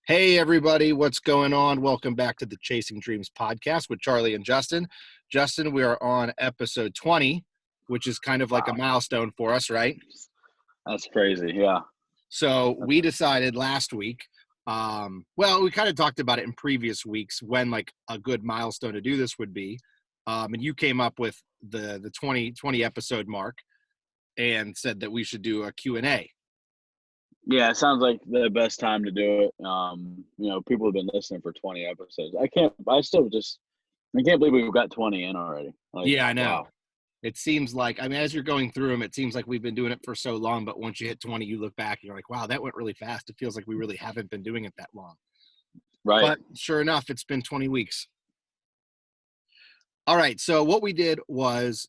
Hey, everybody, what's going on? Welcome back to the Chasing Dreams Podcast with Charlie and Justin. Justin, we are on episode 20, which is kind of like a Wow, milestone for us, right? that's crazy. Yeah, So we decided last week, we kind of talked about it in previous weeks when like a good milestone to do this would be. And you came up with the 20 episode mark and said that we should do a Q&A. yeah. It sounds like the best time to do it. People have been listening for 20 episodes. I can't believe we've got 20 in already. Like, Yeah, I know. wow. It seems like, as you're going through them, it seems like we've been doing it for so long, but once you hit 20, you look back and you're like, wow, that went really fast. It feels like we really haven't been doing it that long. Right. But sure enough, it's been 20 weeks. All right. So what we did was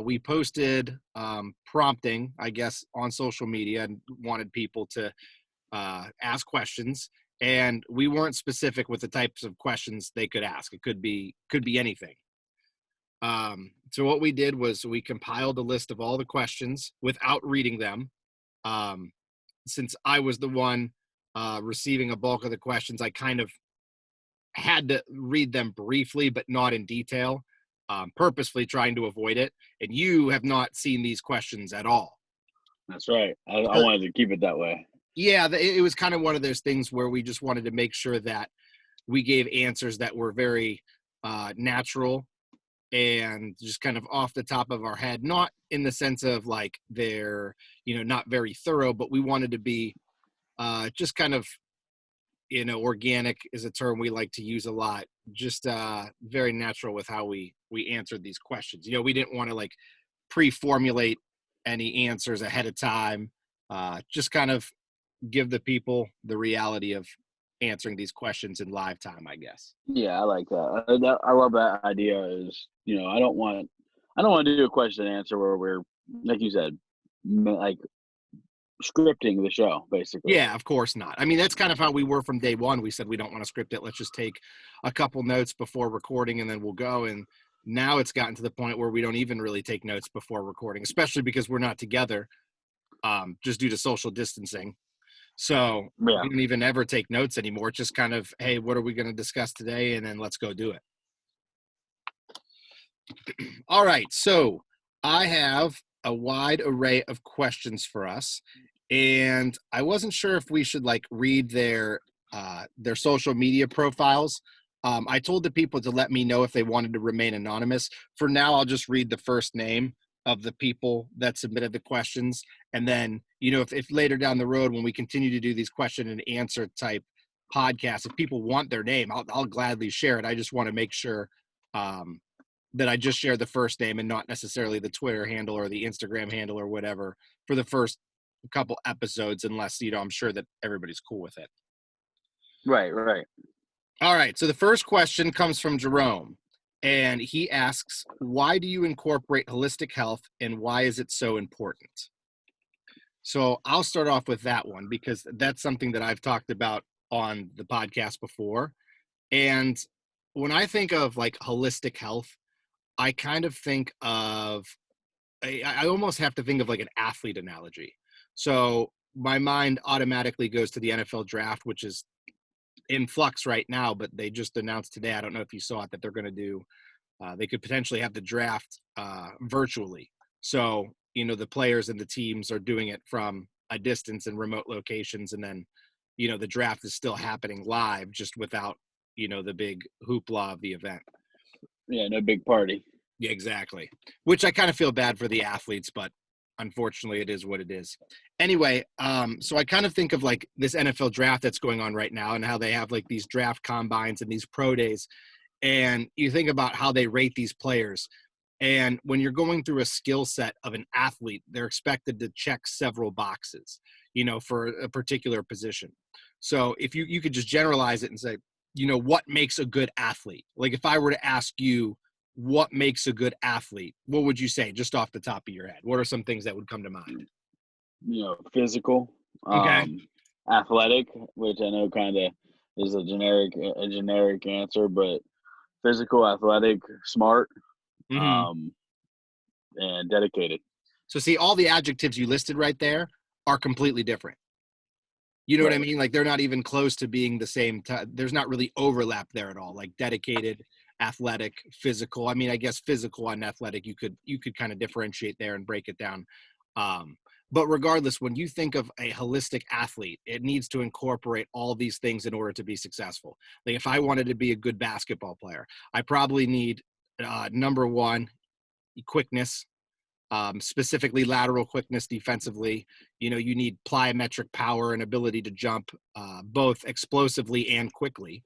we posted prompting, I guess, on social media and wanted people to ask questions. And we weren't specific with the types of questions they could ask. It could be anything. So what we did was we compiled a list of all the questions without reading them. Since I was the one receiving a bulk of the questions, I kind of had to read them briefly, but not in detail, purposefully trying to avoid it. And you have not seen these questions at all. That's right. I Uh, wanted to keep it that way. Yeah, it was kind of one of those things where we just wanted to make sure that we gave answers that were very natural and just kind of off the top of our head, not in the sense of like they're, not very thorough, but we wanted to be just kind of, organic is a term we like to use a lot, just very natural with how we answered these questions. We didn't want to like pre-formulate any answers ahead of time, just kind of give the people the reality of answering these questions in live time, I guess. Yeah, I like that. I love that idea. I don't want to do a question and answer where we're, like you said, like scripting the show, basically. Yeah, of course not. That's kind of how we were from day one. We said we don't want to script it. Let's just take a couple notes before recording and then we'll go. And now it's gotten to the point where we don't even really take notes before recording, especially because we're not together, just due to social distancing. So Yeah. we don't even ever take notes anymore. It's just kind of, hey, what are we going to discuss today? And then let's go do it. All right. So I have a wide array of questions for us. And I wasn't sure if we should like read their social media profiles. I told the people to let me know if they wanted to remain anonymous. For now, I'll just read the first name of the people that submitted the questions. And then, if later down the road, when we continue to do these question and answer type podcasts, if people want their name, I'll gladly share it. I just want to make sure that I just share the first name and not necessarily the Twitter handle or the Instagram handle or whatever for the first couple episodes, unless, I'm sure that everybody's cool with it. Right. Right. All right. So the first question comes from Jerome, and he asks, why do you incorporate holistic health and why is it so important? So I'll start off with that one because that's something that I've talked about on the podcast before. And when I think of like holistic health, I kind of think of, I almost have to think of like an athlete analogy. So my mind automatically goes to the NFL draft, which is in flux right now, but they just announced today, I don't know if you saw it, that they're going to do, they could potentially have the draft virtually. So, the players and the teams are doing it from a distance in remote locations. And then, the draft is still happening live, just without, the big hoopla of the event. Yeah. No big party. Yeah, exactly. Which I kind of feel bad for the athletes, but unfortunately it is what it is. Anyway, so I kind of think of like this NFL draft that's going on right now and how they have like these draft combines and these pro days. And you think about how they rate these players. And when you're going through a skill set of an athlete, they're expected to check several boxes, for a particular position. So if you could just generalize it and say, what makes a good athlete? Like if I were to ask you, what makes a good athlete, what would you say just off the top of your head? What are some things that would come to mind? Physical, Okay. athletic, which I know kind of is a generic answer, but physical, athletic, smart, Mm-hmm. um, and dedicated. So see, all the adjectives you listed right there are completely different. You know what I Right. mean? Like they're not even close to being the same. There's not really overlap there at all. Like dedicated, athletic, physical. I mean, I guess physical and athletic, you could kind of differentiate there and break it down. Um, but regardless, when you think of a holistic athlete, it needs to incorporate all these things in order to be successful. Like if I wanted to be a good basketball player, I probably need number one, quickness, specifically lateral quickness defensively. You know, you need plyometric power and ability to jump both explosively and quickly.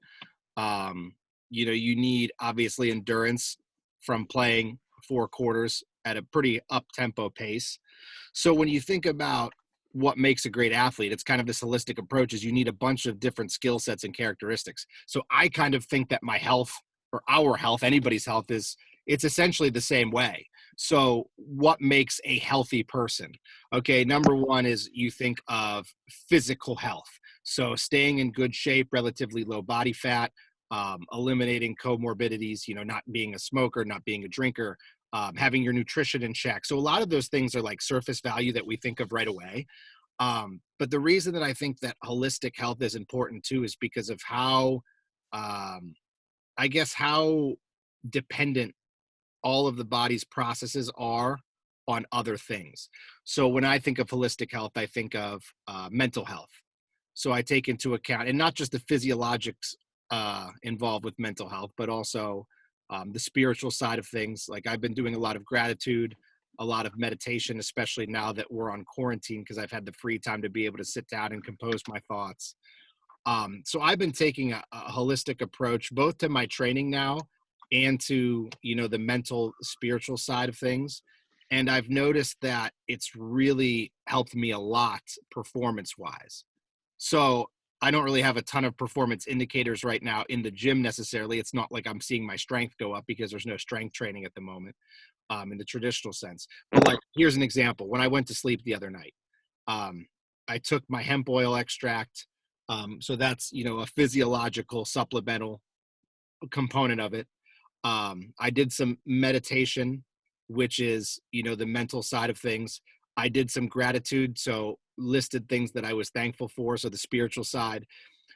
Um, you know, you need obviously endurance from playing 4 quarters at a pretty up tempo pace. So when you think about what makes a great athlete, it's kind of this holistic approach is you need a bunch of different skill sets and characteristics. So I kind of think that my health or our health, anybody's health is it's essentially the same way. So what makes a healthy person? Okay, number one is you think of physical health. So staying in good shape, relatively low body fat, eliminating comorbidities, you know, not being a smoker, not being a drinker, having your nutrition in check. So a lot of those things are like surface value that we think of right away. But the reason that I think that holistic health is important too is because of how, I guess, how dependent all of the body's processes are on other things. So when I think of holistic health, I think of mental health. So I take into account, and not just the physiologics involved with mental health, but also the spiritual side of things. Like I've been doing a lot of gratitude, a lot of meditation, especially now that we're on quarantine, because I've had the free time to be able to sit down and compose my thoughts. So I've been taking a holistic approach both to my training now and to, you know, the mental spiritual side of things. And I've noticed that it's really helped me a lot performance wise. So I don't really have a ton of performance indicators right now in the gym necessarily. It's not like I'm seeing my strength go up because there's no strength training at the moment in the traditional sense. But like, here's an example. When I went to sleep the other night, um, I took my hemp oil extract. So that's, you know, a physiological supplemental component of it. I did some meditation, which is, you know, the mental side of things. I did some gratitude. So listed things that I was thankful for. So the spiritual side.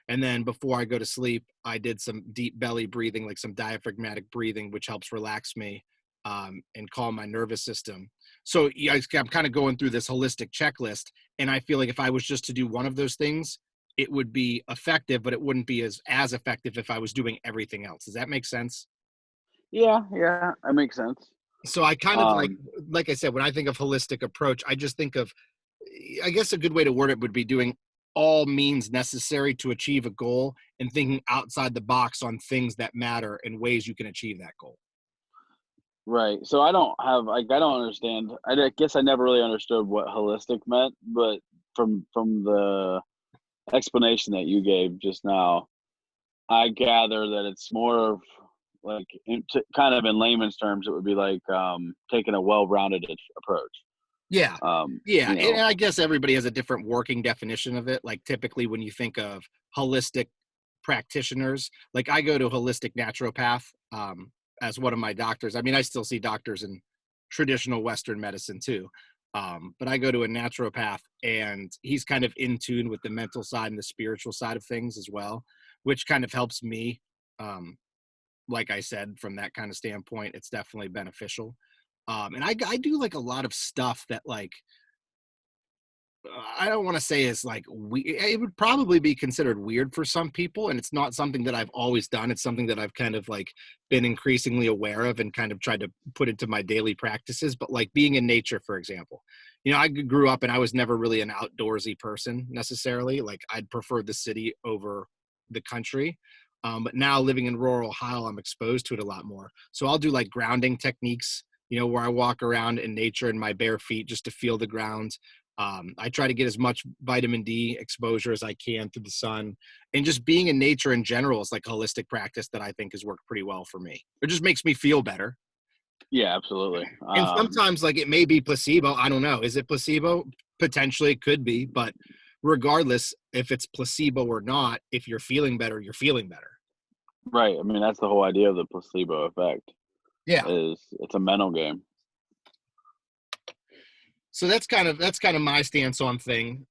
And then before I go to sleep, I did some deep belly breathing, like some diaphragmatic breathing, which helps relax me and calm my nervous system. So yeah, I'm kind of going through this holistic checklist. And I feel like if I was just to do one of those things, it would be effective, but it wouldn't be as effective if I was doing everything else. Does that make sense? Yeah, yeah, that makes sense. So I kind of Um, like I said, when I think of holistic approach, I just think of, I guess a good way to word it would be doing all means necessary to achieve a goal and thinking outside the box on things that matter and ways you can achieve that goal. right. So I don't have like I don't understand. Guess I never really understood what holistic meant, but from the explanation that you gave just now, I gather that it's more of like kind of in layman's terms, it would be like taking a well-rounded approach. Yeah. Yeah. You And know, I guess everybody has a different working definition of it. Like typically when you think of holistic practitioners, like I go to a holistic naturopath as one of my doctors. I mean, I still see doctors in traditional Western medicine too. But I go to a naturopath and he's kind of in tune with the mental side and the spiritual side of things as well, which kind of helps me. Um, like I said, from that kind of standpoint, it's definitely beneficial. And I do like a lot of stuff that like I don't want to say is like it would probably be considered weird for some people, and it's not something that I've always done. It's something that I've kind of like been increasingly aware of and kind of tried to put into my daily practices. But like being in nature, for example, you know, I grew up and I was never really an outdoorsy person necessarily. Like I'd prefer the city over the country. But now living in rural Ohio, I'm exposed to it a lot more. So I'll do like grounding techniques, you know, where I walk around in nature in my bare feet just to feel the ground. I try to get as much vitamin D exposure as I can through the sun, and just being in nature in general is like a holistic practice that I think has worked pretty well for me. It just makes me feel better. yeah, absolutely. And sometimes like it may be placebo. I don't know. Is it placebo? Potentially it could be, but regardless if it's placebo or not, if you're feeling better, you're feeling better. Right. I mean, that's the whole idea of the placebo effect. Yeah. Is it's a mental game. So that's kind of my stance on thing.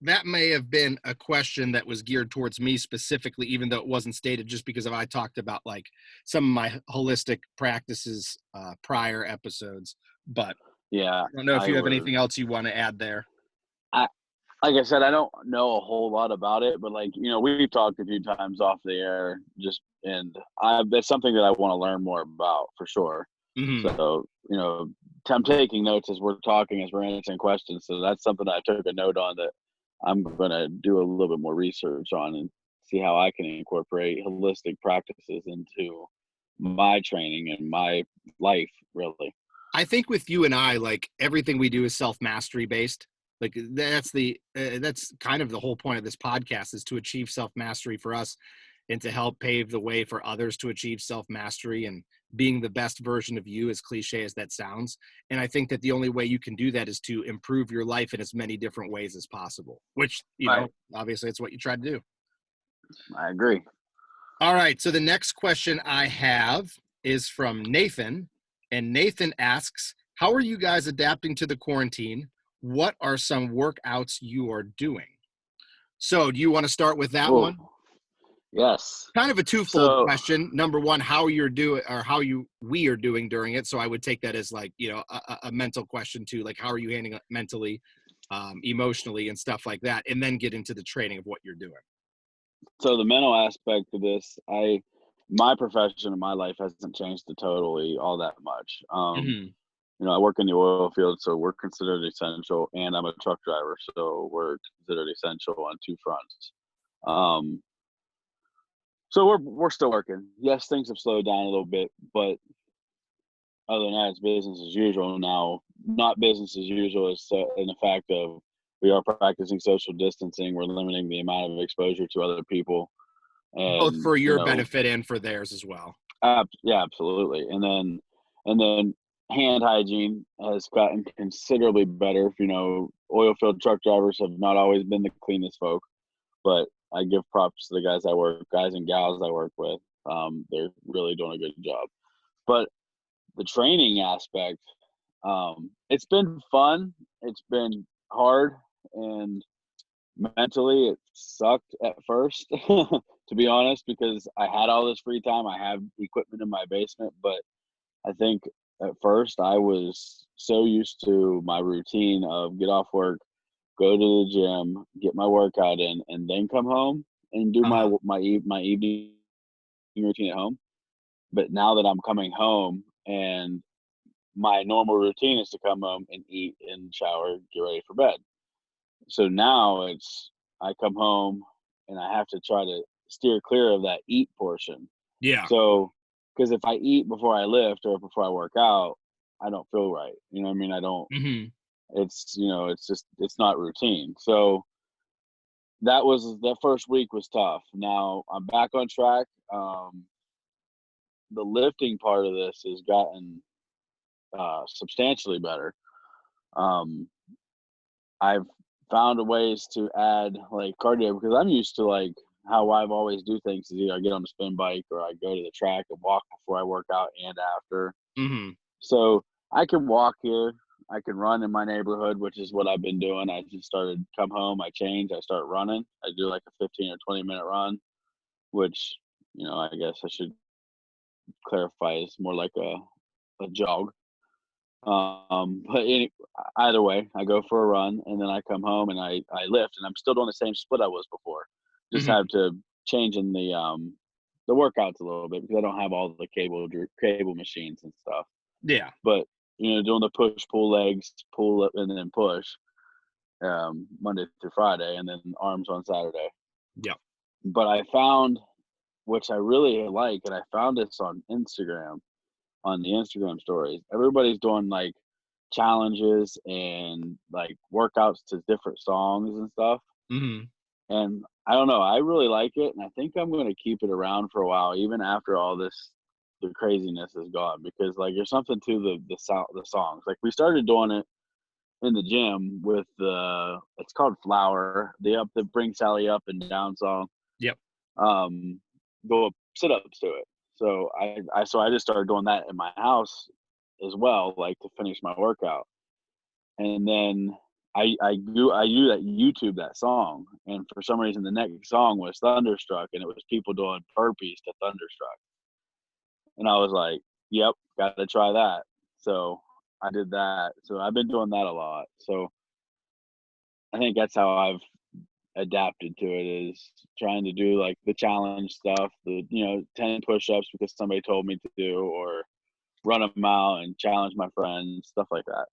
that may have been a question that was geared towards me specifically, even though it wasn't stated, just because I talked about like some of my holistic practices prior episodes. But Yeah, I don't know if I you have would. anything else you want to add there. Like I said, I don't know a whole lot about it, but like, we've talked a few times off the air, and that's something that I want to learn more about for sure. Mm-hmm. So, I'm taking notes as we're talking, as we're answering questions. So that's something I took a note on that I'm going to do a little bit more research on and see how I can incorporate holistic practices into my training and my life, really. I think with you and I, like everything we do is self-mastery based. Like that's kind of the whole point of this podcast, is to achieve self-mastery for us and to help pave the way for others to achieve self-mastery and being the best version of you, as cliche as that sounds. And I think that the only way you can do that is to improve your life in as many different ways as possible, which, Right. obviously it's what you try to do. I agree. All right. So the next question I have is from Nathan. And Nathan asks, how are you guys adapting to the quarantine? What are some workouts you are doing? So do you want to start with that one? Yes. Kind of a twofold question. Number one, how you're doing, or we are doing during it. So I would take that as like, a mental question too. Like, how are you handling it mentally, emotionally and stuff like that? And then get into the training of what you're doing. So the mental aspect of this, my profession and my life hasn't changed totally all that much. Mm-hmm. I work in the oil field, so we're considered essential, and I'm a truck driver, so we're considered essential on two fronts. So we're still working. Yes, things have slowed down a little bit, but other than that, it's business as usual. Now, not business as usual is in the fact of we are practicing social distancing. We're limiting the amount of exposure to other people, Both and for your benefit and for theirs as well. yeah, absolutely. And then hand hygiene has gotten considerably better. Oil field truck drivers have not always been the cleanest folk, but I give props to the guys and gals I work with. They're really doing a good job. But the training aspect, it's been fun. It's been hard, and mentally it sucked at first, to be honest, because I had all this free time. I have equipment in my basement, but I think at first I was so used to my routine of get off work, go to the gym, get my workout in, and then come home and do my evening routine at home. But now that I'm coming home, and my normal routine is to come home and eat and shower, get ready for bed. So now I come home and I have to try to steer clear of that eat portion. Yeah. So, because if I eat before I lift or before I work out, I don't feel right. You know what I mean? I don't. Mm-hmm. It's not routine. So that first week was tough. Now I'm back on track. The lifting part of this has gotten substantially better. I've found ways to add like cardio, because I'm used to like how I've always do things is either I get on the spin bike or I go to the track and walk before I work out and after. Mm-hmm. So I can walk here. I can run in my neighborhood, which is what I've been doing. I just come home, I change, I start running. I do like a 15 or 20-minute run, which, I guess I should clarify is more like a jog. But either way, I go for a run and then I come home and I lift, and I'm still doing the same split I was before. Just Mm-hmm. have to change in the workouts a little bit, because I don't have all the cable machines and stuff. Yeah. But doing the push pull legs, pull up and then push, Monday through Friday, and then arms on Saturday. Yeah. But I found, which I really like, and I found this on Instagram, on the Instagram stories. Everybody's doing like challenges and like workouts to different songs and stuff. Mm-hmm. And I don't know, I really like it, and I think I'm going to keep it around for a while, even after all the craziness is gone, because like there's something to the songs. Like we started doing it in the gym with it's called Flower, the Bring Sally Up and Down song. Yep. Go sit ups to it. So I just started doing that in my house as well, like to finish my workout. And then knew that YouTube that song, and for some reason the next song was Thunderstruck, and it was people doing burpees to Thunderstruck, and I was like, "Yep, got to try that." So I did that. So I've been doing that a lot. So I think that's how I've adapted to it, is trying to do like the challenge stuff, the 10 push-ups because somebody told me to do, or run them out and challenge my friends, stuff like that.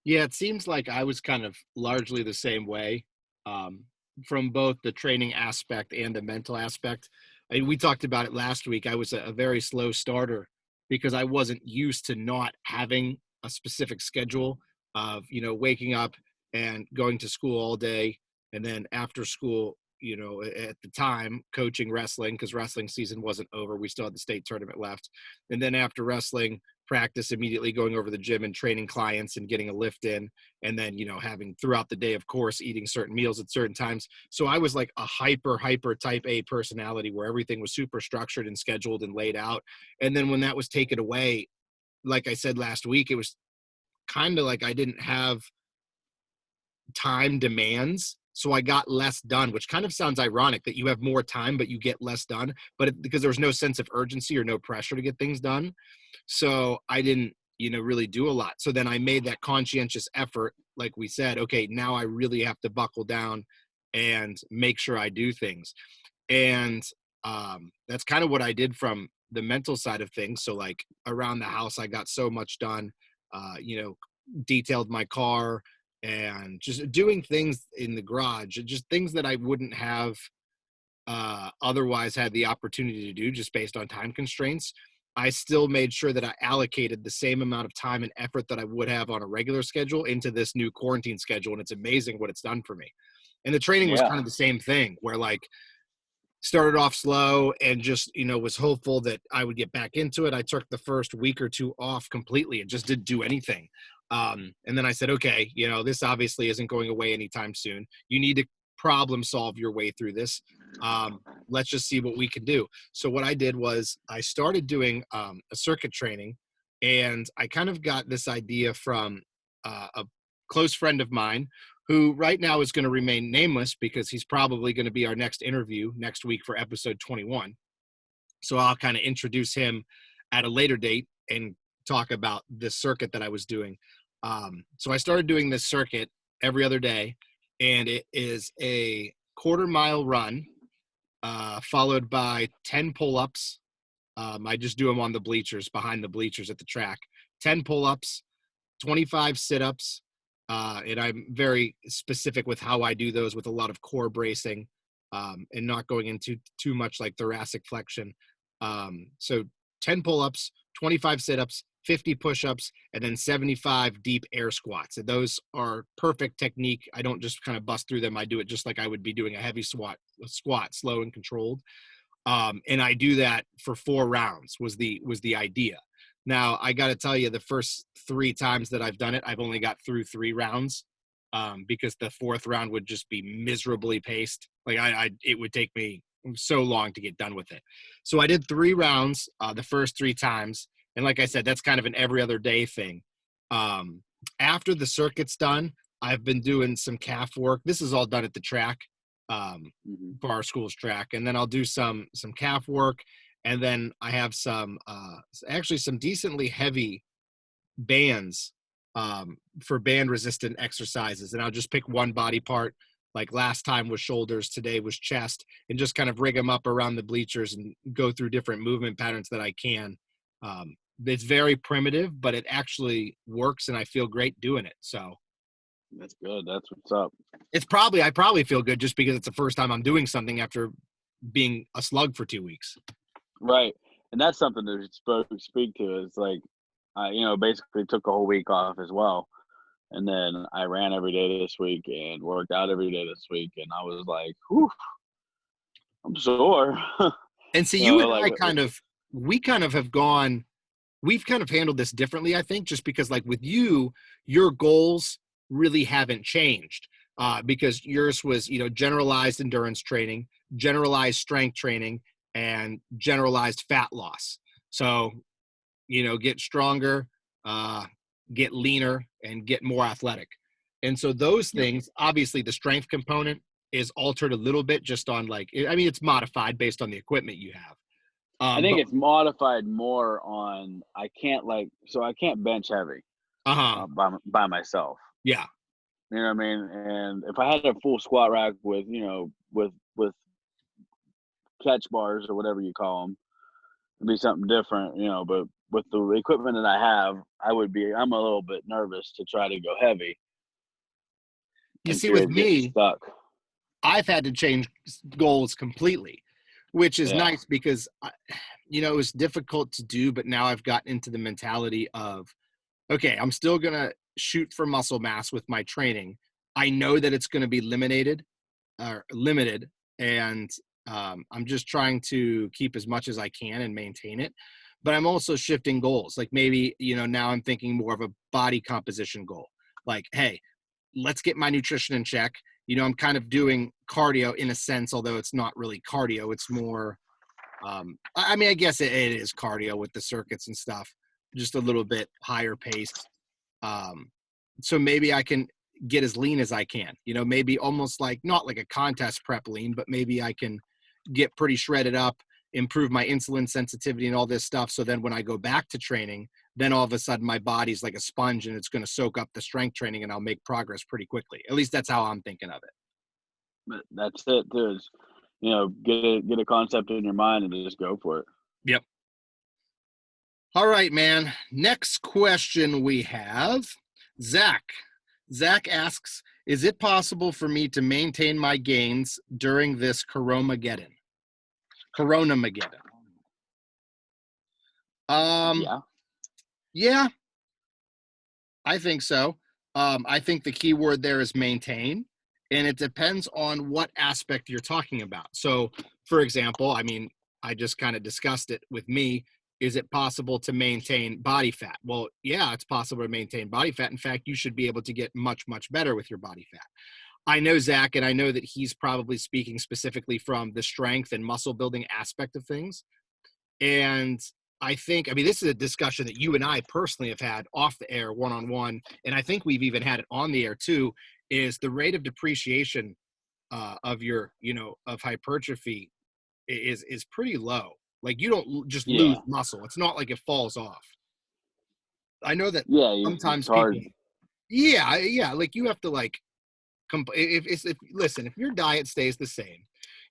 Yeah, it seems like I was kind of largely the same way, um, from both the training aspect and the mental aspect. I mean, we talked about it last week. I was a very slow starter because I wasn't used to not having a specific schedule of, waking up and going to school all day. And then after school, at the time, coaching wrestling because wrestling season wasn't over. We still had the state tournament left. And then after wrestling, practice, immediately going over the gym and training clients and getting a lift in, and then having throughout the day, of course, eating certain meals at certain times. So I was like a hyper type A personality where everything was super structured and scheduled and laid out. And then when that was taken away, like I said last week, it was kind of like I didn't have time demands, so I got less done, which kind of sounds ironic that you have more time but you get less done, but because there was no sense of urgency or no pressure to get things done. So I didn't, really do a lot. So then I made that conscientious effort, like we said, okay, now I really have to buckle down and make sure I do things. And that's kind of what I did from the mental side of things. So like around the house, I got so much done, detailed my car and just doing things in the garage, just things that I wouldn't have otherwise had the opportunity to do just based on time constraints. I still made sure that I allocated the same amount of time and effort that I would have on a regular schedule into this new quarantine schedule. And it's amazing what it's done for me. And the training was Yeah. kind of the same thing, where like started off slow and just, was hopeful that I would get back into it. I took the first week or two off completely and just didn't do anything. And then I said, okay, this obviously isn't going away anytime soon. You need to problem solve your way through this. Let's just see what we can do. So what I did was I started doing a circuit training, and I kind of got this idea from a close friend of mine who right now is going to remain nameless because he's probably going to be our next interview next week for episode 21. So I'll kind of introduce him at a later date and talk about this circuit that I was doing. So I started doing this circuit every other day, and it is a quarter-mile run followed by 10 pull-ups. I just do them on the bleachers, behind the bleachers at the track. 10 pull-ups, 25 sit-ups, and I'm very specific with how I do those, with a lot of core bracing and not going into too much like thoracic flexion. So 10 pull-ups, 25 sit-ups, 50 push-ups, and then 75 deep air squats. And those are perfect technique. I don't just kind of bust through them. I do it just like I would be doing a heavy squat, slow and controlled. And I do that for 4 rounds was the idea. Now I got to tell you, the first 3 times that I've done it, I've only got through 3 rounds because the 4th round would just be miserably paced. Like it would take me so long to get done with it. So I did 3 rounds the first 3 times. And like I said, that's kind of an every other day thing. After the circuit's done, I've been doing some calf work. This is all done at the track, for our school's track. And then I'll do some calf work. And then I have some decently heavy bands for band resistant exercises. And I'll just pick one body part. Like last time was shoulders, today was chest, and just kind of rig them up around the bleachers and go through different movement patterns that I can. It's very primitive, but it actually works, and I feel great doing it. So That's good. That's what's up. I probably feel good just because it's the first time I'm doing something after being a slug for 2 weeks. Right. And that's something to speak to, is like, basically took a whole week off as well. And then I ran every day this week and worked out every day this week. And I was like, whew, I'm sore. And so you and I we've kind of handled this differently, I think, just because like with you, your goals really haven't changed because yours was, generalized endurance training, generalized strength training, and generalized fat loss. So, get stronger, get leaner, and get more athletic. And so those things, obviously the strength component is altered a little bit just on like, I mean, it's modified based on the equipment you have. I think But, it's modified more on I can't bench heavy by myself. Yeah. You know what I mean? And if I had a full squat rack with with catch bars or whatever you call them, it'd be something different. But with the equipment that I have, I'm a little bit nervous to try to go heavy. You see, with me, stuck. I've had to change goals completely, which is nice because, it was difficult to do, but now I've gotten into the mentality of, okay, I'm still going to shoot for muscle mass with my training. I know that it's going to be limited, and I'm just trying to keep as much as I can and maintain it. But I'm also shifting goals. Like maybe, now I'm thinking more of a body composition goal. Like, hey, let's get my nutrition in check. I'm kind of doing cardio in a sense, although it's not really cardio. It's more, I guess it is cardio with the circuits and stuff, just a little bit higher pace. So maybe I can get as lean as I can, maybe almost like, not like a contest prep lean, but maybe I can get pretty shredded up, improve my insulin sensitivity and all this stuff. So then when I go back to training, then all of a sudden my body's like a sponge and it's going to soak up the strength training and I'll make progress pretty quickly. At least that's how I'm thinking of it. But that's it, dude. Get a concept in your mind and just go for it. Yep. All right, man. Next question we have, Zach. Zach asks, is it possible for me to maintain my gains during this Coronamageddon? Yeah, I think so. I think the key word there is maintain, and it depends on what aspect you're talking about. So, for example, I just kind of discussed it with me. Is it possible to maintain body fat? Well, yeah, it's possible to maintain body fat. In fact, you should be able to get much, much better with your body fat. I know Zach, and I know that he's probably speaking specifically from the strength and muscle building aspect of things. And I think, this is a discussion that you and I personally have had off the air one-on-one, and I think we've even had it on the air too, is the rate of depreciation of your, of hypertrophy is pretty low. Like you don't just lose muscle. It's not like it falls off. I know that sometimes people, like you have to like, listen, if your diet stays the same,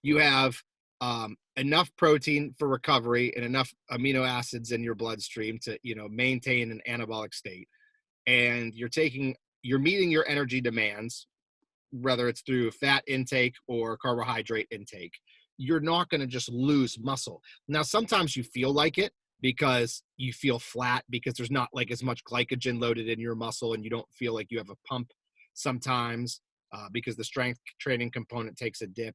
you have enough protein for recovery and enough amino acids in your bloodstream to, maintain an anabolic state. And you're meeting your energy demands, whether it's through fat intake or carbohydrate intake, you're not going to just lose muscle. Now, sometimes you feel like it because you feel flat because there's not like as much glycogen loaded in your muscle and you don't feel like you have a pump sometimes because the strength training component takes a dip.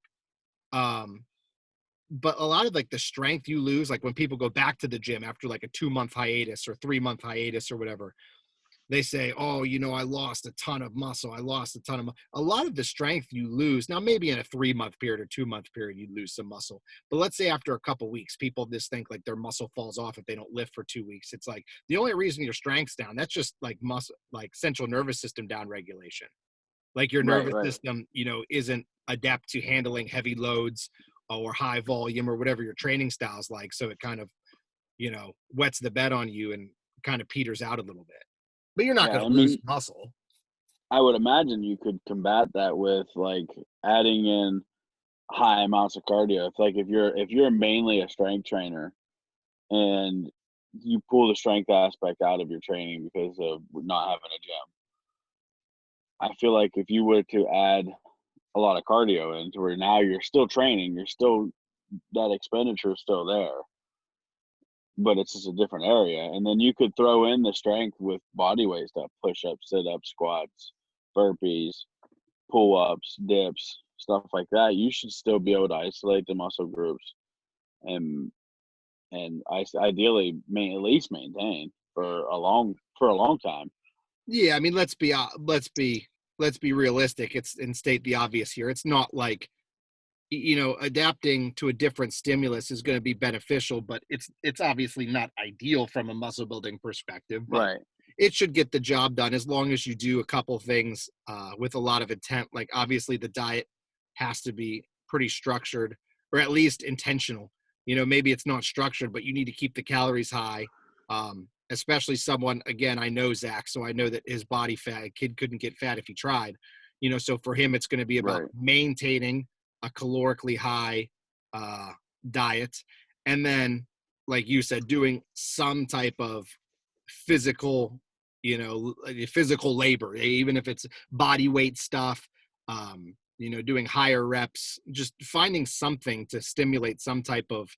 But a lot of like the strength you lose, like when people go back to the gym after like a 2-month hiatus or 3-month hiatus or whatever, they say, oh, I lost a ton of muscle. A lot of the strength you lose. Now, maybe in a 3-month period or 2-month period, you lose some muscle. But let's say after a couple of weeks, people just think like their muscle falls off if they don't lift for 2 weeks. It's like the only reason your strength's down, that's just like muscle, like central nervous system down regulation. Like your nervous system, isn't adept to handling heavy loads or high volume or whatever your training style's like. So it kind of, wets the bed on you and kind of peters out a little bit. But you're not going to lose muscle. I would imagine you could combat that with like adding in high amounts of cardio. It's like if you're mainly a strength trainer and you pull the strength aspect out of your training because of not having a gym, I feel like if you were to add a lot of cardio into where now you're still training, that expenditure is still there, but it's just a different area. And then you could throw in the strength with body weight stuff, push-ups, sit-ups, squats, burpees, pull-ups, dips, stuff like that. You should still be able to isolate the muscle groups and ideally at least maintain for a long time. Yeah, let's be realistic. And state the obvious here. It's not like, adapting to a different stimulus is going to be beneficial, but it's obviously not ideal from a muscle building perspective. But right. it should get the job done as long as you do a couple things with a lot of intent. Like obviously the diet has to be pretty structured or at least intentional. Maybe it's not structured, but you need to keep the calories high. Especially someone, again, I know Zach, so I know that his body fat, a kid couldn't get fat if he tried, so for him, it's going to be about maintaining a calorically high diet. And then, like you said, doing some type of physical labor, even if it's body weight stuff, doing higher reps, just finding something to stimulate some type of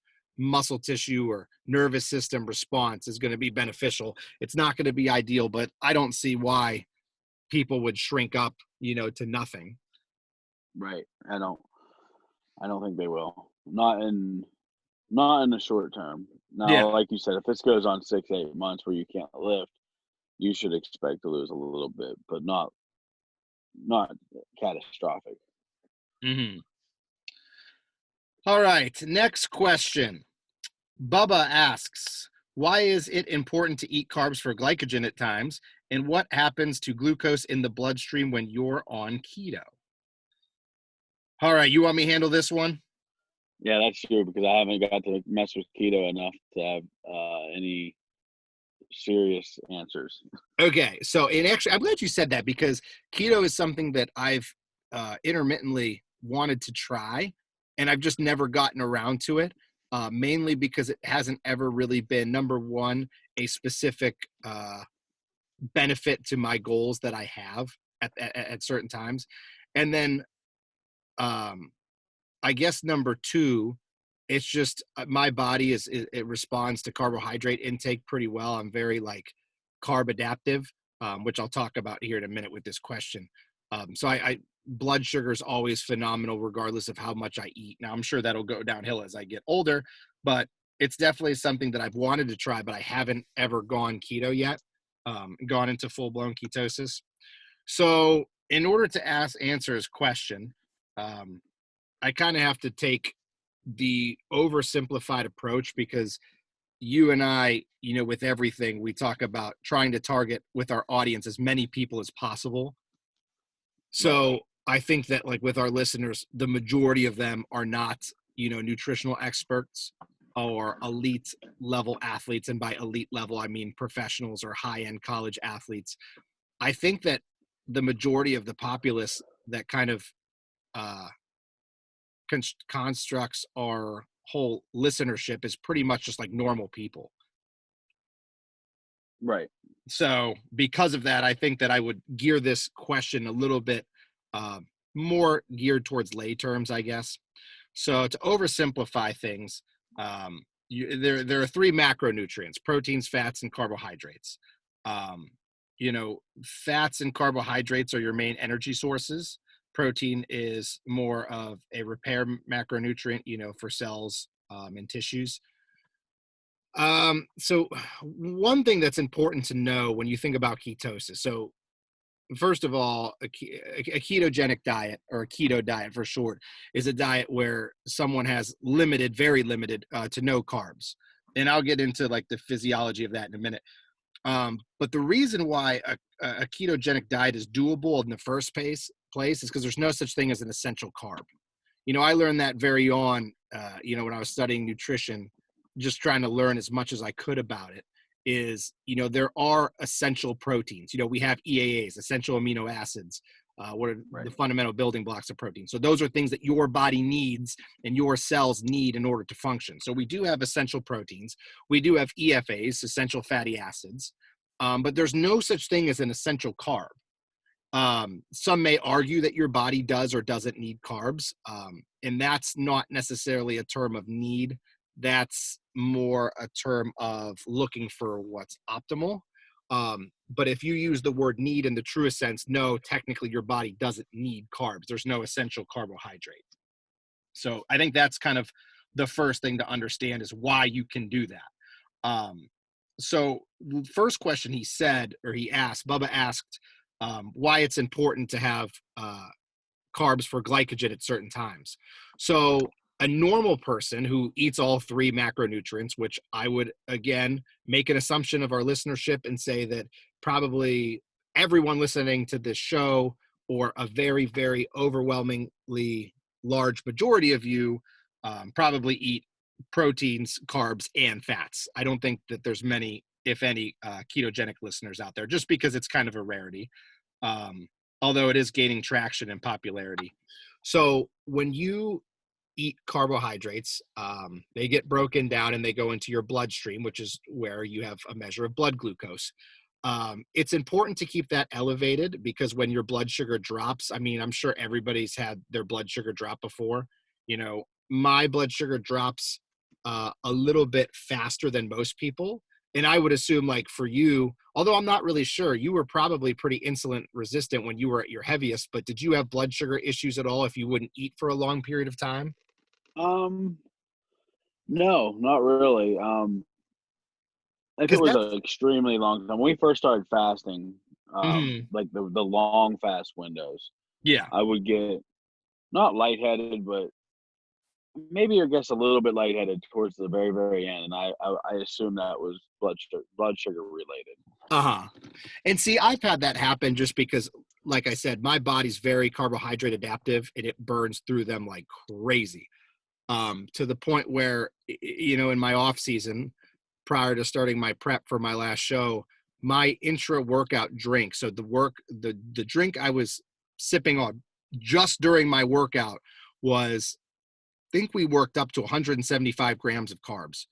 muscle tissue or nervous system response is going to be beneficial. It's not going to be ideal, but I don't see why people would shrink up, to nothing. Right. I don't think they will. Not in the short term. Now, like you said, if this goes on 6-8 months where you can't lift, you should expect to lose a little bit, but not catastrophic. Mm-hmm. All right. Next question. Bubba asks, why is it important to eat carbs for glycogen at times? And what happens to glucose in the bloodstream when you're on keto? All right. You want me to handle this one? Yeah, that's true, because I haven't got to mess with keto enough to have any serious answers. Okay. So, and actually, I'm glad you said that, because keto is something that I've intermittently wanted to try, and I've just never gotten around to it. Mainly because it hasn't ever really been, number one, a specific benefit to my goals that I have at certain times. And then I guess number two, it's just my body it responds to carbohydrate intake pretty well. I'm very carb adaptive, which I'll talk about here in a minute with this question. So I blood sugar is always phenomenal regardless of how much I eat. Now I'm sure that'll go downhill as I get older, but it's definitely something that I've wanted to try, but I haven't ever gone keto yet, gone into full-blown ketosis. So in order to answer his question, I kind of have to take the oversimplified approach, because you and I, with everything, we talk about trying to target with our audience as many people as possible. So I think that with our listeners, the majority of them are not, nutritional experts or elite level athletes. And by elite level, I mean professionals or high-end college athletes. I think that the majority of the populace that kind of constructs our whole listenership is pretty much just like normal people. Right. So because of that, I think that I would gear this question a little bit more geared towards lay terms, I guess. So to oversimplify things, there are three macronutrients: proteins, fats, and carbohydrates. Fats and carbohydrates are your main energy sources. Protein is more of a repair macronutrient, for cells and tissues. So one thing that's important to know when you think about ketosis. So first of all, a ketogenic diet, or a keto diet for short, is a diet where someone has very limited to no carbs. And I'll get into the physiology of that in a minute. But the reason why a ketogenic diet is doable in the first place is because there's no such thing as an essential carb. I learned that very when I was studying nutrition, just trying to learn as much as I could about it, is, there are essential proteins. We have EAAs, essential amino acids, what are the fundamental building blocks of protein. So those are things that your body needs and your cells need in order to function. So we do have essential proteins. We do have EFAs, essential fatty acids, but there's no such thing as an essential carb. Some may argue that your body does or doesn't need carbs, and that's not necessarily a term of need. That's more a term of looking for what's optimal. But if you use the word need in the truest sense, no, technically your body doesn't need carbs. There's no essential carbohydrate. So I think that's kind of the first thing to understand, is why you can do that. So the first question he asked, Bubba asked, why it's important to have carbs for glycogen at certain times. So a normal person who eats all three macronutrients, which I would, again, make an assumption of our listenership and say that probably everyone listening to this show, or a very, very overwhelmingly large majority of you, probably eat proteins, carbs, and fats. I don't think that there's many, if any, ketogenic listeners out there, just because it's kind of a rarity, although it is gaining traction and popularity. So when you eat carbohydrates, they get broken down and they go into your bloodstream, which is where you have a measure of blood glucose. It's important to keep that elevated, because when your blood sugar drops, I mean, I'm sure everybody's had their blood sugar drop before. My blood sugar drops a little bit faster than most people. And I would assume, like, for you, although I'm not really sure, you were probably pretty insulin resistant when you were at your heaviest, but did you have blood sugar issues at all if you wouldn't eat for a long period of time? No, not really. If it Because was that's, an extremely long time, when we first started fasting, mhm, like the long fast windows, yeah. I would get not lightheaded, but maybe I guess a little bit lightheaded towards the very, very end, and I assume that was blood sugar related. Uh-huh. And see, I've had that happen just because, like I said, my body's very carbohydrate adaptive and it burns through them like crazy. To the point where, in my off season, prior to starting my prep for my last show, my intra workout drink, so the drink I was sipping on just during my workout was, I think we worked up to 175 grams of carbs.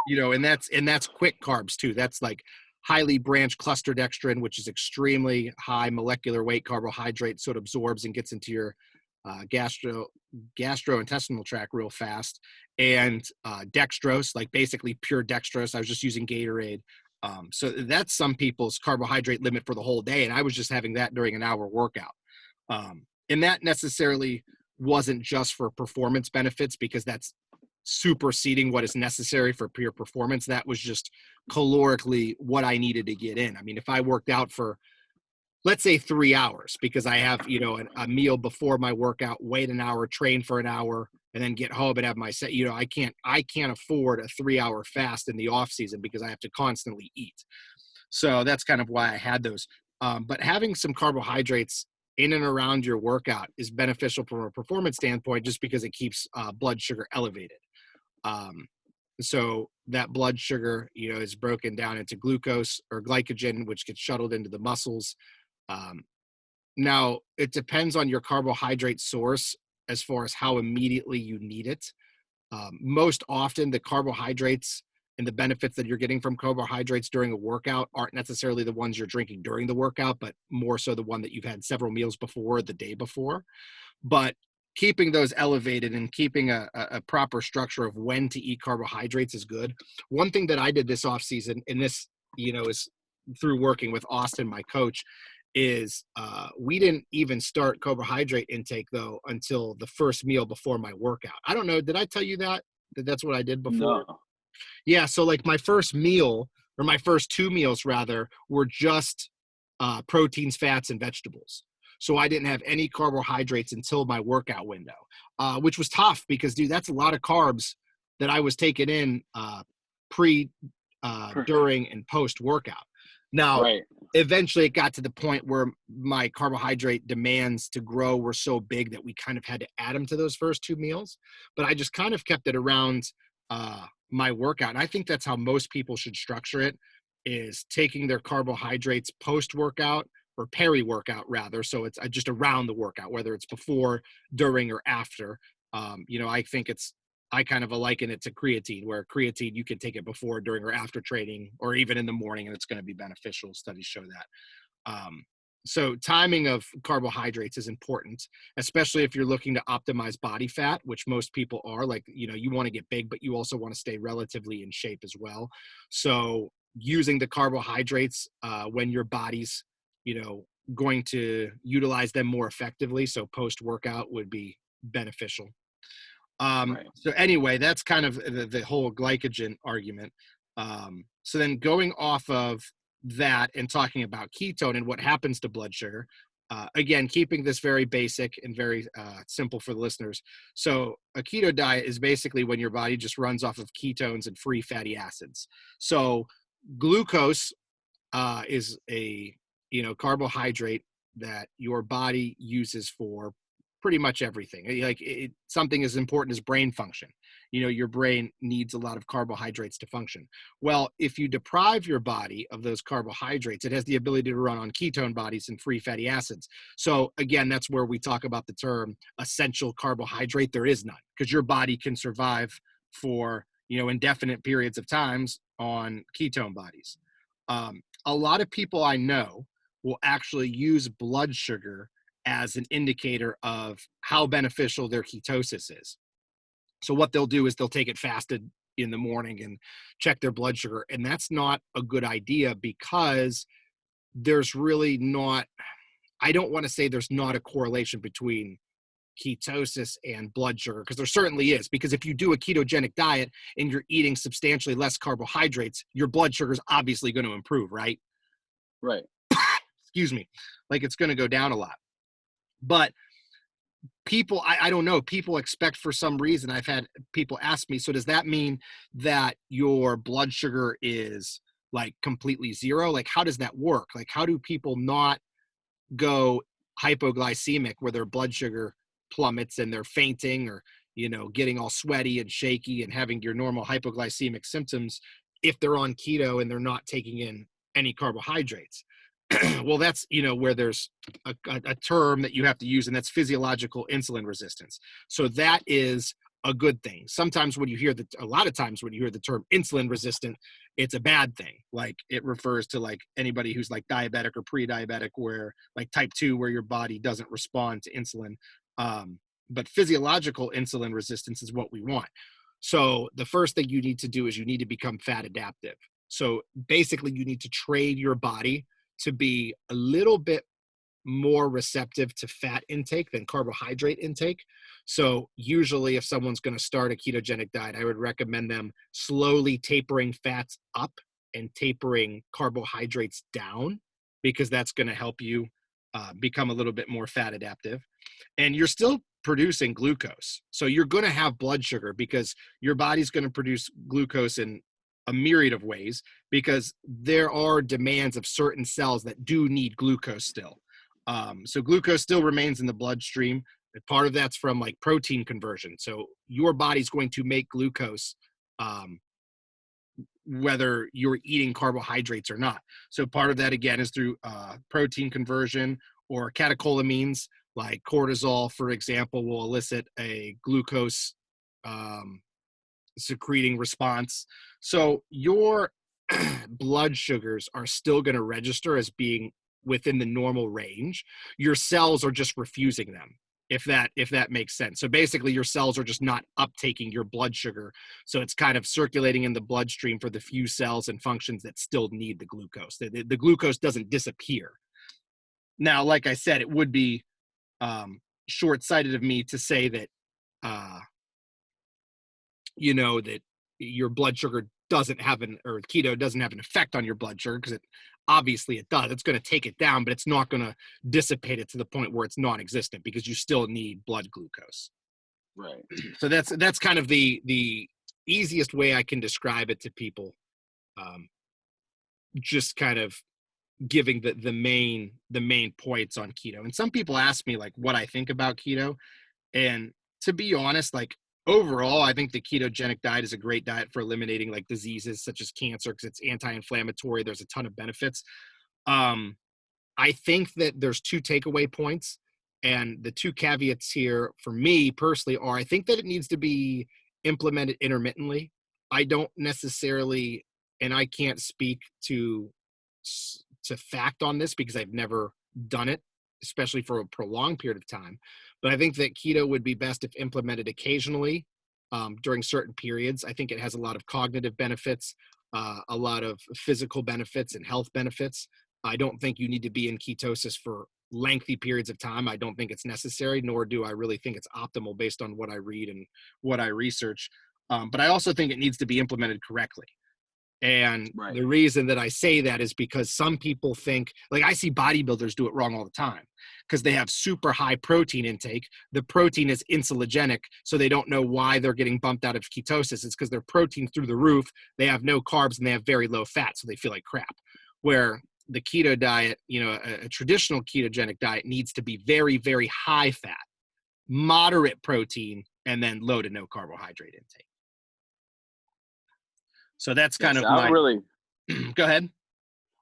And that's quick carbs too. That's like highly branched cluster dextrin, which is extremely high molecular weight carbohydrate, so it absorbs and gets into your gastrointestinal tract real fast. And dextrose, like basically pure dextrose. I was just using Gatorade. So that's some people's carbohydrate limit for the whole day, and I was just having that during an hour workout. And that necessarily wasn't just for performance benefits, because that's superseding what is necessary for pure performance. That was just calorically what I needed to get in. I mean, if I worked out for, let's say, 3 hours, because I have, a meal before my workout, wait an hour, train for an hour, and then get home and have my set, I can't afford a 3-hour fast in the off season because I have to constantly eat. So that's kind of why I had those. But having some carbohydrates in and around your workout is beneficial from a performance standpoint, just because it keeps blood sugar elevated. So that blood sugar, is broken down into glucose or glycogen, which gets shuttled into the muscles. Now, it depends on your carbohydrate source as far as how immediately you need it. Most often, the carbohydrates and the benefits that you're getting from carbohydrates during a workout aren't necessarily the ones you're drinking during the workout, but more so the one that you've had several meals before, the day before. But keeping those elevated and keeping a proper structure of when to eat carbohydrates is good. One thing that I did this off season, and this, is through working with Austin, my coach, is we didn't even start carbohydrate intake though until the first meal before my workout. I don't know. Did I tell you that's what I did before? No. Yeah. So like my first meal, or my first 2 meals rather, were just proteins, fats, and vegetables. So I didn't have any carbohydrates until my workout window, which was tough because, dude, that's a lot of carbs that I was taking in pre, during, and post workout. Now, Right. eventually it got to the point where my carbohydrate demands to grow were so big that we kind of had to add them to those first 2 meals. But I just kind of kept it around my workout. And I think that's how most people should structure it, is taking their carbohydrates post-workout, or peri-workout rather. So it's just around the workout, whether it's before, during, or after. I kind of liken it to creatine, where creatine, you can take it before, during, or after training, or even in the morning, and it's going to be beneficial. Studies show that. So timing of carbohydrates is important, especially if you're looking to optimize body fat, which most people are. Like, you want to get big, but you also want to stay relatively in shape as well. So using the carbohydrates when your body's, going to utilize them more effectively. So post-workout would be beneficial. Right. So anyway, that's kind of the whole glycogen argument. So then going off of that and talking about ketone and what happens to blood sugar, again, keeping this very basic and very simple for the listeners. So a keto diet is basically when your body just runs off of ketones and free fatty acids. So glucose is a, carbohydrate that your body uses for pretty much everything. Like something as important as brain function. Your brain needs a lot of carbohydrates to function. Well, if you deprive your body of those carbohydrates, it has the ability to run on ketone bodies and free fatty acids. So again, that's where we talk about the term essential carbohydrate. There is none, because your body can survive for, indefinite periods of times on ketone bodies. A lot of people I know will actually use blood sugar as an indicator of how beneficial their ketosis is. So what they'll do is they'll take it fasted in the morning and check their blood sugar. And that's not a good idea, because there's really not, I don't want to say there's not a correlation between ketosis and blood sugar, because there certainly is. Because if you do a ketogenic diet and you're eating substantially less carbohydrates, your blood sugar is obviously going to improve, right? Right. Excuse me. Like, it's going to go down a lot. But people, I don't know, people expect, for some reason, I've had people ask me, so does that mean that your blood sugar is like completely zero? Like, how does that work? Like, how do people not go hypoglycemic where their blood sugar plummets and they're fainting or, getting all sweaty and shaky and having your normal hypoglycemic symptoms if they're on keto and they're not taking in any carbohydrates? Well, that's, where there's a term that you have to use, and that's physiological insulin resistance. So that is a good thing. Sometimes when you hear a lot of times when you hear the term insulin resistant, it's a bad thing. Like, it refers to like anybody who's like diabetic or pre-diabetic, where like type 2, where your body doesn't respond to insulin. But physiological insulin resistance is what we want. So the first thing you need to do is you need to become fat adaptive. So basically you need to trade your body to be a little bit more receptive to fat intake than carbohydrate intake. So usually if someone's going to start a ketogenic diet, I would recommend them slowly tapering fats up and tapering carbohydrates down, because that's going to help you become a little bit more fat adaptive. And you're still producing glucose. So you're going to have blood sugar, because your body's going to produce glucose in a myriad of ways, because there are demands of certain cells that do need glucose still. So glucose still remains in the bloodstream. Part of that's from like protein conversion. So your body's going to make glucose whether you're eating carbohydrates or not. So part of that, again, is through protein conversion, or catecholamines like cortisol, for example, will elicit a glucose secreting response. So your blood sugars are still going to register as being within the normal range. Your cells are just refusing them, if that makes sense. So basically your cells are just not uptaking your blood sugar. So it's kind of circulating in the bloodstream for the few cells and functions that still need the glucose. The glucose doesn't disappear. Now, like I said, it would be short-sighted of me to say that that your blood sugar doesn't have or keto doesn't have an effect on your blood sugar, because obviously it does. It's going to take it down, but it's not going to dissipate it to the point where it's non-existent, because you still need blood glucose. Right. So that's kind of the easiest way I can describe it to people. Just kind of giving the main points on keto. And some people ask me like what I think about keto. And to be honest, like overall, I think the ketogenic diet is a great diet for eliminating like diseases such as cancer, because it's anti-inflammatory. There's a ton of benefits. I think that there's two takeaway points, and the two caveats here for me personally are, I think that it needs to be implemented intermittently. I don't necessarily, and I can't speak to fact on this because I've never done it, especially for a prolonged period of time. But I think that keto would be best if implemented occasionally during certain periods. I think it has a lot of cognitive benefits, a lot of physical benefits and health benefits. I don't think you need to be in ketosis for lengthy periods of time. I don't think it's necessary, nor do I really think it's optimal based on what I read and what I research. But I also think it needs to be implemented correctly. And Right. The reason that I say that is because some people think, like I see bodybuilders do it wrong all the time, because they have super high protein intake. The protein is insulinogenic, so they don't know why they're getting bumped out of ketosis. It's because their protein's through the roof. They have no carbs and they have very low fat, so they feel like crap. where the keto diet, a traditional ketogenic diet needs to be very, very high fat, moderate protein, and then low to no carbohydrate intake. So that's kind of my. Go ahead.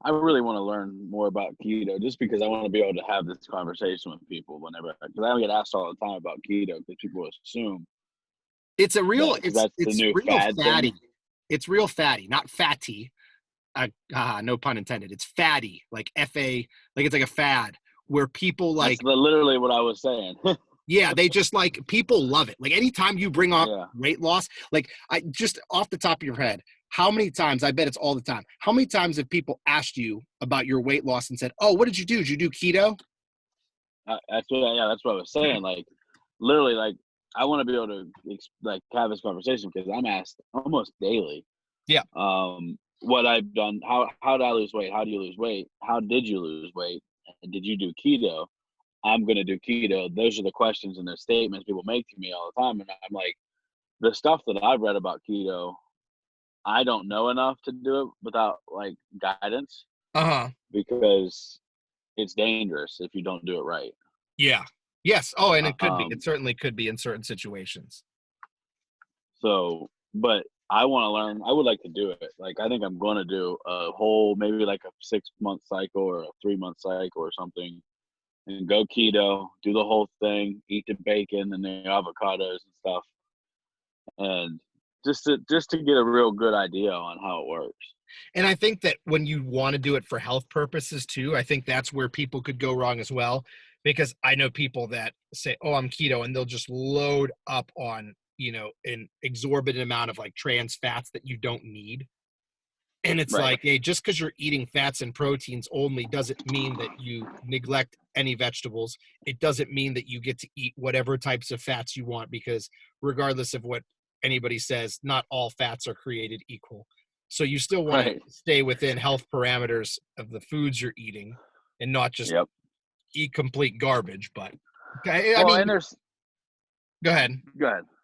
I really want to learn more about keto just because I want to be able to have this conversation with people whenever, because I get asked all the time about keto because people assume it's a real, that's the new real fad fatty. thing. It's real fatty, not fatty. No pun intended. It's fatty, like FA, like it's like a fad where people like. That's literally what I was saying. Yeah, they just like, people love it. Like anytime you bring up weight loss, like I just off the top of your head, how many times, I bet it's all the time, how many times have people asked you about your weight loss and said, oh, what did you do? Did you do keto? That's what I was saying. Like literally, like I want to be able to like have this conversation because I'm asked almost daily. Yeah. What I've done, how did I lose weight? How do you lose weight? How did you lose weight? And did you do keto? I'm going to do keto. Those are the questions and the statements people make to me all the time. And I'm like, the stuff that I've read about keto, I don't know enough to do it without like guidance. Because it's dangerous if you don't do it right. Yeah. Yes. Oh, and it could be. It certainly could be in certain situations. So, but I want to learn. I would like to do it. Like, I think I'm going to do a whole, maybe like a 6-month cycle or a 3-month cycle or something, and go keto, do the whole thing, eat the bacon and the avocados and stuff, and just to get a real good idea on how it works. And I think that when you want to do it for health purposes too, I think that's where people could go wrong as well. Because I know people that say, oh, I'm keto, and they'll just load up on, an exorbitant amount of like trans fats that you don't need. And it's like, hey, just because you're eating fats and proteins only doesn't mean that you neglect any vegetables. It doesn't mean that you get to eat whatever types of fats you want, because regardless of what anybody says, not all fats are created equal. So you still want to stay within health parameters of the foods you're eating and not just eat complete garbage. But I mean, go ahead.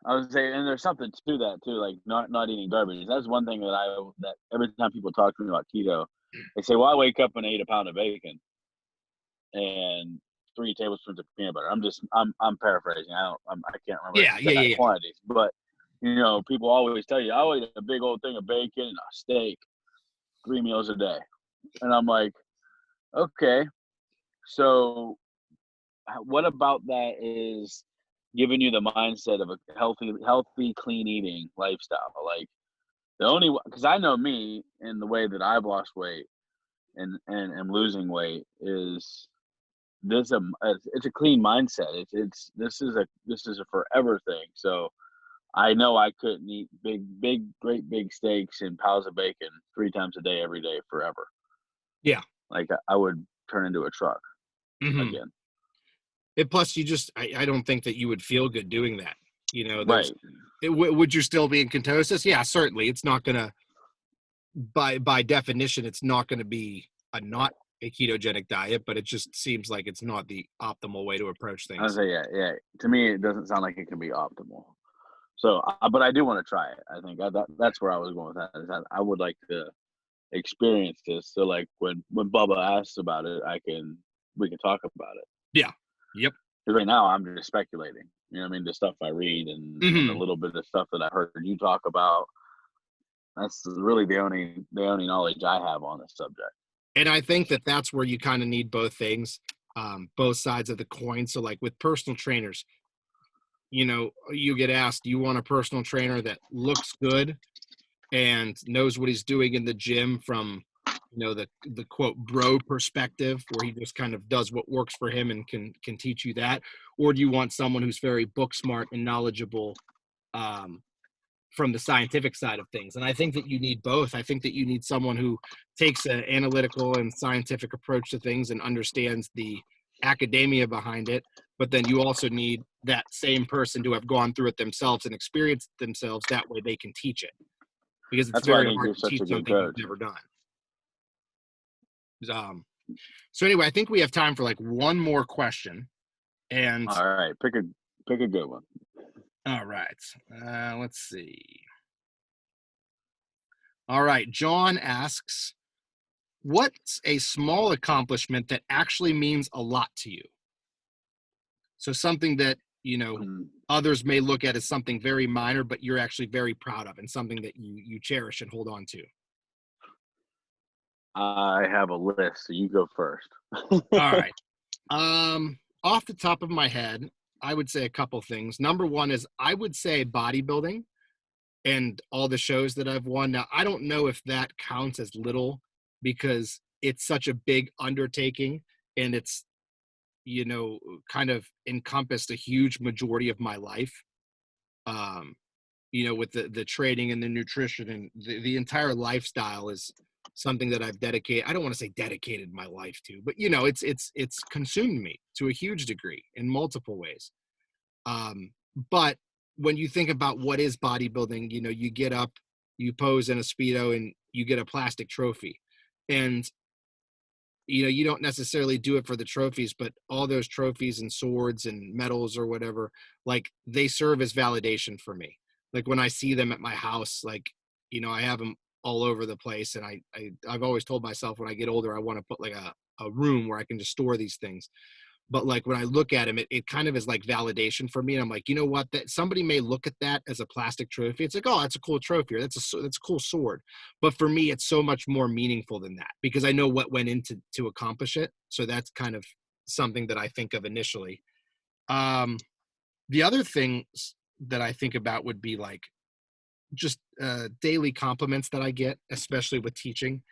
I was saying, and there's something to that too, like not eating garbage. That's one thing that every time people talk to me about keto, they say, "Well, I wake up and ate a pound of bacon and 3 tablespoons of peanut butter." I'm paraphrasing. I can't remember exact quantities, but people always tell you, "I'll eat a big old thing of bacon and a steak 3 meals a day," and I'm like, okay, so what about that is giving you the mindset of a healthy, clean eating lifestyle? Like because I know me and the way that I've lost weight and am losing weight is it's a clean mindset. This is a forever thing. So I know I couldn't eat great big steaks and piles of bacon 3 times a day every day forever. Yeah, like I would turn into a truck again. Plus, I don't think that you would feel good doing that. Right. Would you still be in ketosis? Yeah, certainly. It's not going to, by definition, it's not going to be not a ketogenic diet, but it just seems like it's not the optimal way to approach things. I would say, yeah. To me, it doesn't sound like it can be optimal. So, but I do want to try it. I think that's where I was going with that. Is that I would like to experience this. So, like when Bubba asks about it, we can talk about it. Yeah. Yep. Because right now I'm just speculating. You know what I mean? The stuff I read and a little bit of stuff that I heard you talk about. That's really the only knowledge I have on this subject. And I think that that's where you kind of need both things, both sides of the coin. So like with personal trainers, you get asked, do you want a personal trainer that looks good and knows what he's doing in the gym from, the quote bro perspective, where he just kind of does what works for him and can teach you that? Or do you want someone who's very book smart and knowledgeable from the scientific side of things? And I think that you need both. I think that you need someone who takes an analytical and scientific approach to things and understands the academia behind it. But then you also need that same person to have gone through it themselves and experienced themselves. That way they can teach it. Because it's very hard to teach something you've never done. So anyway, I think we have time for like one more question. And all right, pick a good one. All right. Let's see. All right. John asks, what's a small accomplishment that actually means a lot to you? So something that, others may look at as something very minor, but you're actually very proud of, and something that you cherish and hold on to. I have a list, so you go first. All right. Off the top of my head, I would say a couple things. Number one is I would say bodybuilding and all the shows that I've won. Now, I don't know if that counts as little because it's such a big undertaking, and it's, kind of encompassed a huge majority of my life. With the training and the nutrition and the entire lifestyle is something that I've dedicated. I don't want to say dedicated my life to, but it's consumed me to a huge degree in multiple ways. But when you think about what is bodybuilding, you get up, you pose in a Speedo, and you get a plastic trophy. And, you don't necessarily do it for the trophies, but all those trophies and swords and medals or whatever, like, they serve as validation for me. Like, when I see them at my house, like, I have them all over the place. And I've always told myself when I get older, I want to put like a room where I can just store these things. But like, when I look at them, it kind of is like validation for me. And I'm like, you know what, that somebody may look at that as a plastic trophy. It's like, oh, that's a cool trophy, or that's a cool sword. But for me, it's so much more meaningful than that, because I know what went into to accomplish it. So that's kind of something that I think of initially. The other things that I think about would be like just daily compliments that I get, especially with teaching.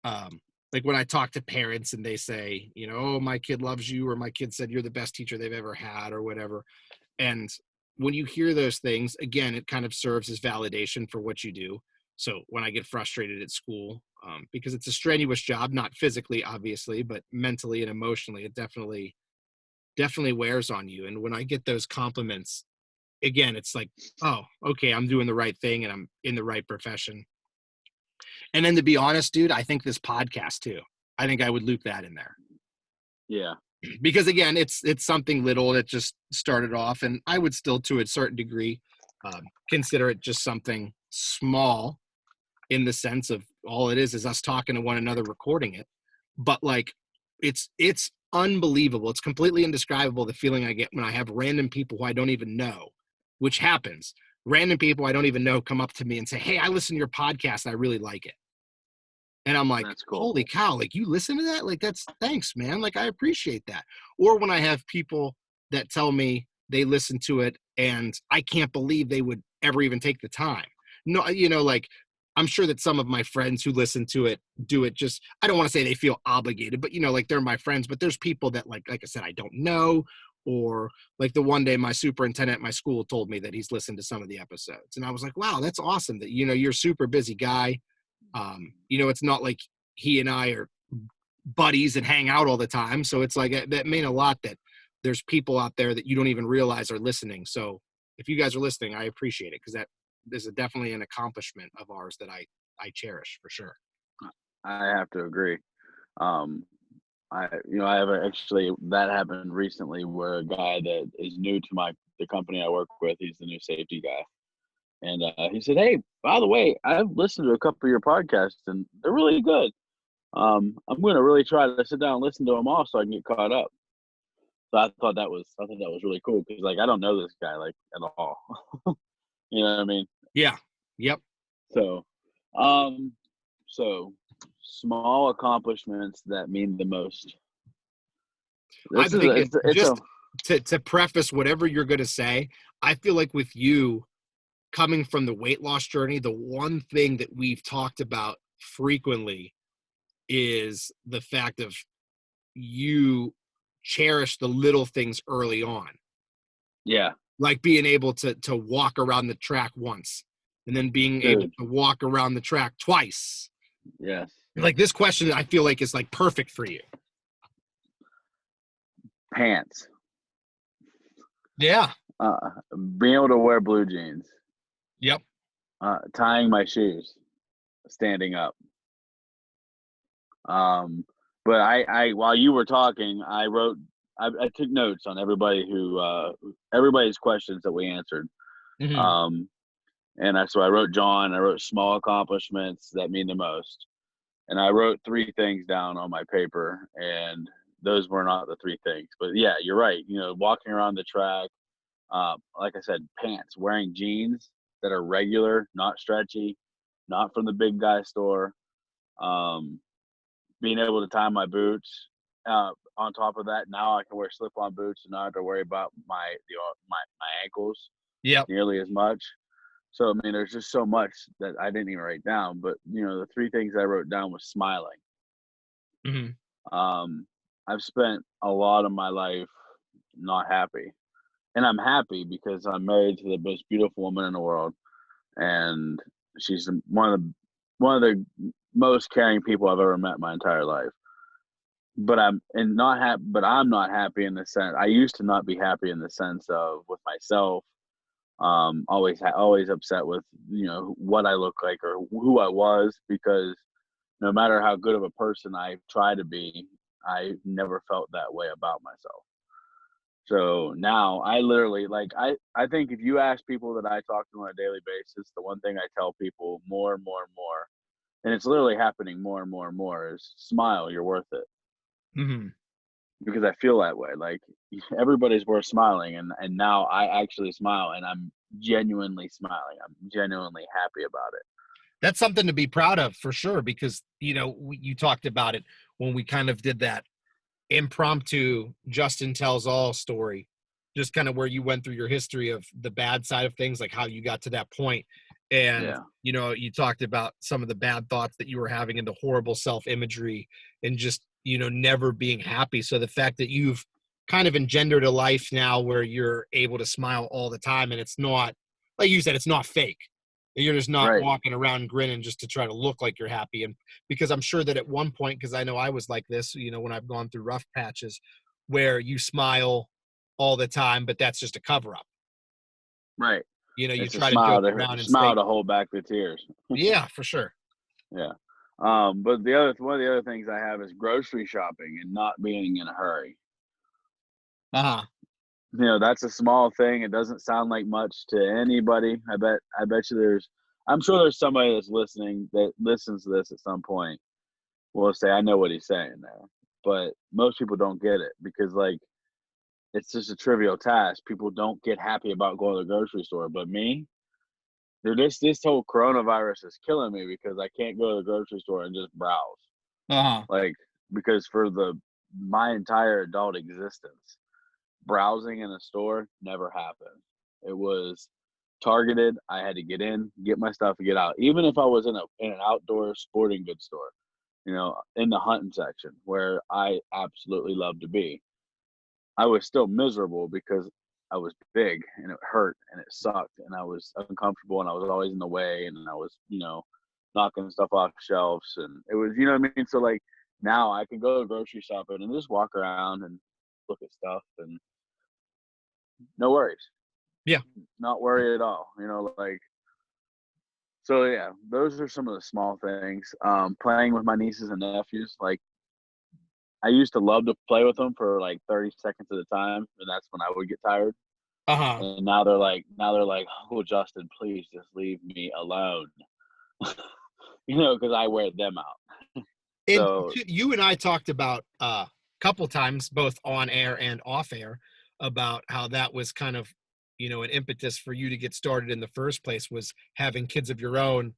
Like when I talk to parents and they say, oh, my kid loves you, or my kid said you're the best teacher they've ever had, or whatever. And when you hear those things, again, it kind of serves as validation for what you do. So when I get frustrated at school, because it's a strenuous job, not physically, obviously, but mentally and emotionally, it definitely wears on you. And when I get those compliments, again, it's like, oh, okay, I'm doing the right thing and I'm in the right profession. And then, to be honest, dude, I think this podcast too, I think I would loop that in there. Yeah. Because again, it's something little that just started off, and I would still, to a certain degree, consider it just something small, in the sense of all it is us talking to one another, recording it. But like, it's unbelievable. It's completely indescribable, the feeling I get when I have random people who I don't even know, which happens. Random people I don't even know come up to me and say, hey, I listen to your podcast. I really like it. And I'm like, That's cool. Holy cow, like, you listen to that? Like, that's, thanks, man. Like, I appreciate that. Or when I have people that tell me they listen to it and I can't believe they would ever even take the time. No, like, I'm sure that some of my friends who listen to it do it just, I don't want to say they feel obligated, but like, they're my friends. But there's people that like I said, I don't know. Or like, the one day my superintendent at my school told me that he's listened to some of the episodes. And I was like, wow, that's awesome that, you're a super busy guy. It's not like he and I are buddies and hang out all the time. So it's like, that mean a lot that there's people out there that you don't even realize are listening. So if you guys are listening, I appreciate it, because that is definitely an accomplishment of ours that I cherish, for sure. I have to agree. I have actually, that happened recently, where a guy that is new to the company I work with, he's the new safety guy. And he said, hey, by the way, I've listened to a couple of your podcasts and they're really good. I'm going to really try to sit down and listen to them all so I can get caught up. So I thought that was really cool, because like, I don't know this guy like at all. You know what I mean? Yeah. Yep. So, so small accomplishments that mean the most. To preface whatever you're going to say, I feel like with you coming from the weight loss journey, the one thing that we've talked about frequently is the fact of you cherish the little things early on. Yeah. Like being able to walk around the track once, and then being able to walk around the track twice. Yes. Like, this question, I feel like, is like perfect for you. Pants. Yeah. Being able to wear blue jeans. Yep. Tying my shoes, standing up. But I while you were talking, I took notes on everybody's questions that we answered. Mm-hmm. So I wrote John. I wrote small accomplishments that mean the most. And I wrote 3 things down on my paper, and those were not the 3 things. But yeah, you're right. Walking around the track, like I said, pants, wearing jeans that are regular, not stretchy, not from the big guy store. Um, Being able to tie my boots. On top of that, now I can wear slip-on boots and not have to worry about my ankles Yep. nearly as much. So I mean, there's just so much that I didn't even write down. But the 3 things I wrote down was smiling. Hmm. I've spent a lot of my life not happy, and I'm happy because I'm married to the most beautiful woman in the world, and she's one of the most caring people I've ever met in my entire life. But I'm not happy in the sense I used to not be happy in the sense of with myself. Always upset with what I look like or who I was, because no matter how good of a person I try to be, I never felt that way about myself. So now I literally, I think if you ask people that I talk to on a daily basis, the one thing I tell people more and more and more, and it's literally happening more and more and more, is smile, you're worth it. Hmm. Because I feel that way. Like, everybody's worth smiling, and now I actually smile, and I'm genuinely smiling. I'm genuinely happy about it. That's something to be proud of for sure, because, you talked about it when we kind of did that impromptu Justin Tells All story, just kind of where you went through your history of the bad side of things, like how you got to that point. And, Yeah. You talked about some of the bad thoughts that you were having and the horrible self-imagery and just, never being happy. So the fact that you've kind of engendered a life now where you're able to smile all the time, and it's not, like you said, it's not fake. You're just not Right. walking around grinning just to try to look like you're happy. And because I'm sure that at one point, because I know I was like this, when I've gone through rough patches where you smile all the time, but that's just a cover up. Right. You It's a try to joke around and smile stay. to hold back the tears. Yeah, for sure. Yeah. But one of the other things I have is grocery shopping and not being in a hurry. Uh-huh. That's a small thing. It doesn't sound like much to anybody. I bet you I'm sure there's somebody that's listening that listens to this at some point will say, I know what he's saying there. But most people don't get it because, like, it's just a trivial task. People don't get happy about going to the grocery store. But me, this whole coronavirus is killing me because I can't go to the grocery store and just browse. Uh-huh. Like, because for my entire adult existence, browsing in a store never happened. It was targeted. I had to get in, get my stuff, and get out. Even if I was in an outdoor sporting goods store, in the hunting section where I absolutely love to be, I was still miserable because I was big and it hurt and it sucked and I was uncomfortable and I was always in the way and I was, knocking stuff off shelves, and it was, you know what I mean? So, like, now I can go grocery shopping and just walk around and look at stuff and no worries. Yeah. Not worry at all. Like, so yeah, those are some of the small things. Playing with my nieces and nephews, like, I used to love to play with them for like 30 seconds at a time, and that's when I would get tired. Uh-huh. And now they're like, "Oh, Justin, please just leave me alone." Because I wear them out. And So you and I talked about a couple times, both on air and off air, about how that was kind of, an impetus for you to get started in the first place, was having kids of your own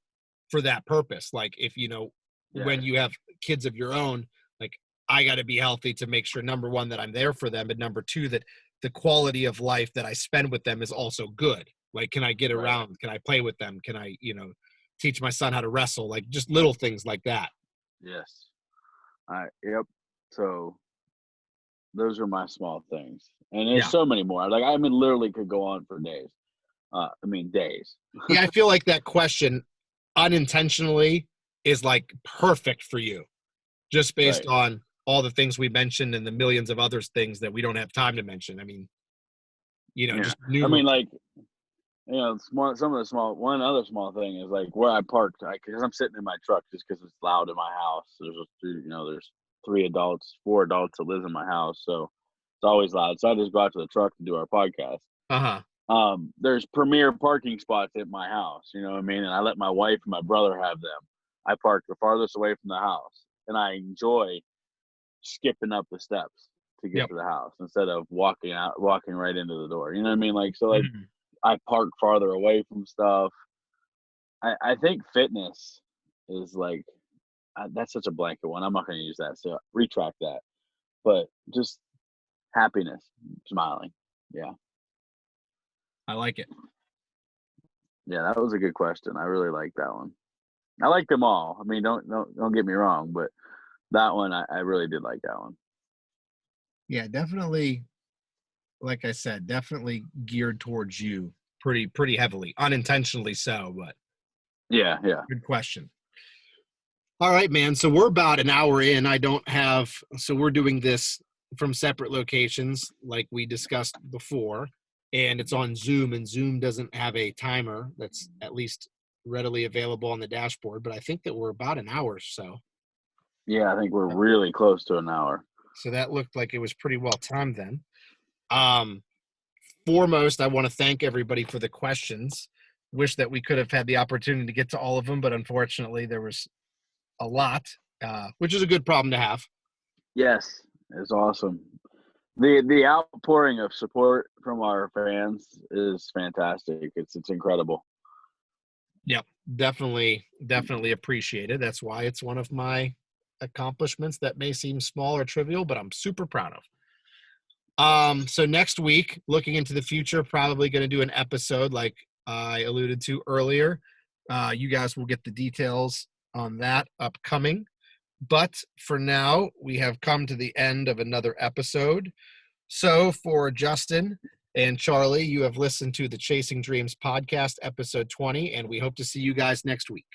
for that purpose. Like, if, yeah, when you have kids of your own, like, I got to be healthy to make sure, number one, that I'm there for them, and number two, that the quality of life that I spend with them is also good. Like, can I get right, around? Can I play with them? Can I, teach my son how to wrestle? Like, just little things like that. yes, yep. So those are my small things, and there's Yeah. so many more. Like, I mean, literally could go on for days. Days. Yeah, I feel like that question unintentionally is like perfect for you, just based Right. on all the things we mentioned and the millions of other things that we don't have time to mention. I mean, Yeah. just I numerous. mean, like, one other small thing is like where I parked, because I'm sitting in my truck just because it's loud in my house. There's 4 adults that live in my house, so it's always loud. So I just go out to the truck to do our podcast. Uh-huh. There's premier parking spots at my house, you know what I mean? And I let my wife and my brother have them. I park the farthest away from the house, and I enjoy skipping up the steps to get Yep. to the house instead of walking right into the door. You know what I mean? Like, so like Mhm. I park farther away from stuff. I think fitness is like, that's such a blanket one. I'm not going to use that. So retract that. But just happiness, smiling. Yeah. I like it. Yeah. That was a good question. I really like that one. I like them all. I mean, don't get me wrong, but that one, I really did like that one. Yeah, definitely. Like I said, definitely geared towards you pretty heavily, unintentionally so, but Yeah. good question. All right, man. So we're about an hour in. So we're doing this from separate locations like we discussed before, and it's on Zoom, and Zoom doesn't have a timer that's at least readily available on the dashboard, but I think that we're about an hour or so. Yeah. I think we're really close to an hour. So that looked like it was pretty well timed then. Foremost, I want to thank everybody for the questions. Wish that we could have had the opportunity to get to all of them, but unfortunately there was a lot, which is a good problem to have. Yes. It's awesome. The outpouring of support from our fans is fantastic. It's incredible. Yep, definitely appreciated. That's why it's one of my accomplishments that may seem small or trivial, but I'm super proud of. So next week, looking into the future, probably going to do an episode like I alluded to earlier. You guys will get the details on that upcoming. But for now, we have come to the end of another episode. So for Justin and Charlie, you have listened to the Chasing Dreams podcast, episode 20, and we hope to see you guys next week.